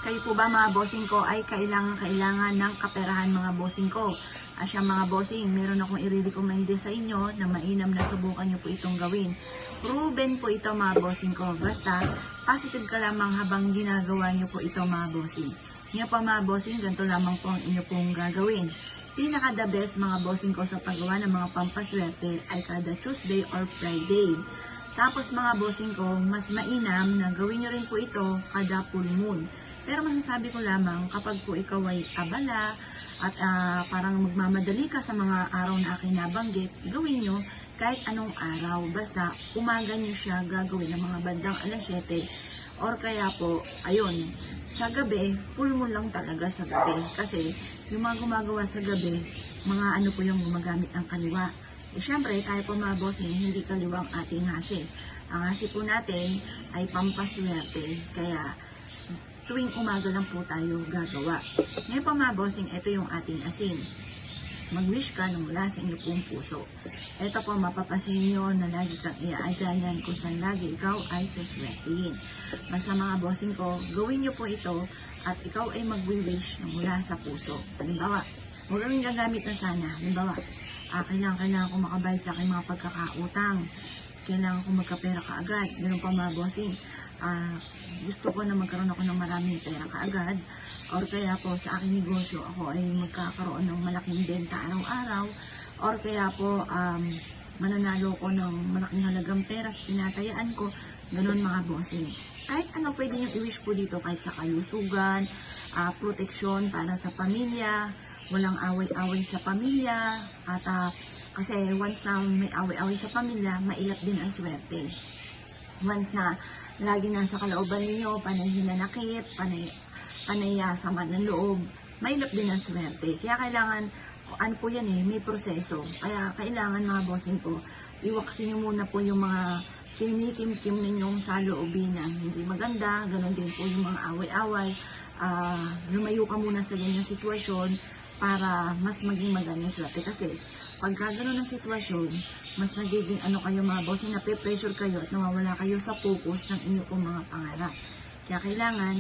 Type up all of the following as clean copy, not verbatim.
Kayo po ba mga bossing ko ay kailangan ng kaperahan mga bossing ko? Asya mga bossing, meron akong i-recommend sa inyo na mainam na subukan nyo po itong gawin. Proven po ito mga bossing ko. Basta, positive ka lamang habang ginagawa nyo po ito mga bossing. Ngayon pa mga bossing, ganito lamang po ang inyo pong gagawin. Pinaka the best mga bossing ko sa paggawa ng mga pampaswerte ay kada Tuesday or Friday. Tapos mga bossing ko, mas mainam na gawin nyo rin po ito kada full moon. Pero masasabi ko lamang kapag po ikaw ay abala at parang magmamadali ka sa mga araw na aking nabanggit, gawin nyo kahit anong araw. Basta umaga nyo siya gagawin ng mga bandang alas 7 or kaya po, ayun, sa gabi, full moon lang talaga sa gabi. Kasi yung mga gumagawa sa gabi, mga ano po yung gumagamit ng kaliwa. Eh syempre, tayo po mga bossing, hindi kaliwa ang ating hasi. Ang hasi po natin ay pampaswerte. Kaya, tuwing umaga lang po tayo gagawa. Ngayon po mga bossing, ito yung ating asin. Mag-wish ka na mula sa inyo pong puso. Ito po mapapasin nyo na lagi kang iaadyanan kung saan lagi ikaw ay suswertihin. Basta mga bossing ko, gawin nyo po ito at ikaw ay mag-wish na mula sa puso. Halimbawa, huwag kang gagamit na sana. Halimbawa, kailangan ko makabayad sa aking mga pagkakautang. Kailangan ko magkapera kaagad. Ganun pa mga bossing. Gusto ko na magkaroon ako ng maraming pera kaagad. Or kaya po sa aking negosyo, ako ay magkakaroon ng malaking benta araw-araw. Or kaya po, mananalo ko ng malaking halagang pera sa tinatayaan ko. Ganun mga bossing. Kahit ano pwede nyo i-wish po dito, kahit sa kalusugan, proteksyon para sa pamilya, walang away-away sa pamilya, at kasi once na may away-away sa pamilya, mailap din ang swerte. Once na lagi nasa kalooban ninyo, panay hinanakit, panay sama ng loob, mailap din ang swerte. Kaya kailangan, ano po yan may proseso. Kaya kailangan mga bossing ko, iwaksin nyo muna po yung mga kinikim-kim ninyong saloobin na hindi maganda, ganun din po yung mga away-away. Lumayo ka muna sa ganyang sitwasyon para mas maging maganda swerte. Kasi pagka gano'n ang sitwasyon, mas nagiging kayo mga bossing, nape-pressure kayo at nawawala kayo sa focus ng inyo pong mga pangarap. Kaya kailangan,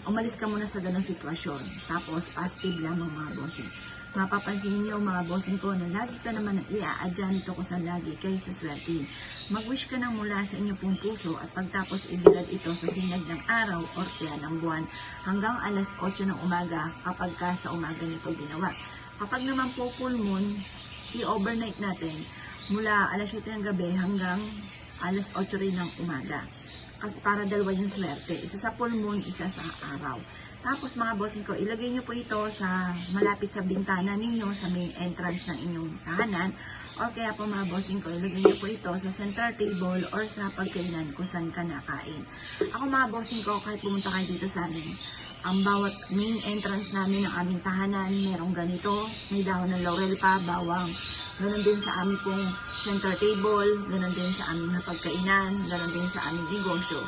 umalis ka muna sa gano'ng sitwasyon. Tapos, positive lamang mga bossing. Mapapansin niyo mga bossing ko na lagi ka naman iaadyan ito ko sa lagi kayo sa swerte. Mag-wish ka nang mula sa inyo pong puso at pagtapos ibilad ito sa sinag ng araw o kaya ng buwan hanggang alas 8 ng umaga kapag ka sa umaga nito ginawa. Kapag naman po full moon, i-overnight natin mula alas 7 ng gabi hanggang alas 8 rin ng umaga. Kasi para dalawa yung swerte. Isa sa full moon, isa sa araw. Tapos mga bossing ko, ilagay nyo po ito sa malapit sa bintana ninyo, sa main entrance ng inyong tahanan. O kaya po mga bossing ko, ilagay nyo po ito sa center table or sa pagkainan kung saan ka nakain. Ako mga bossing ko, kahit pumunta kayo dito sa amin, ang bawat main entrance namin ng aming tahanan, merong ganito, may dahon ng laurel pa, bawang. Ganon din sa aming pong center table, ganon din sa aming pagkainan, ganon din sa aming negosyo.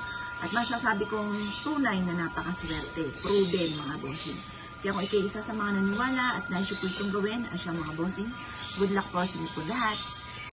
At masasabi kong tunay na napakaswerte, proven mga bossing. Kaya kung ikay isa sa mga naniwala at nais po itong gawin, asya mga bossing, good luck po sa inyo po lahat.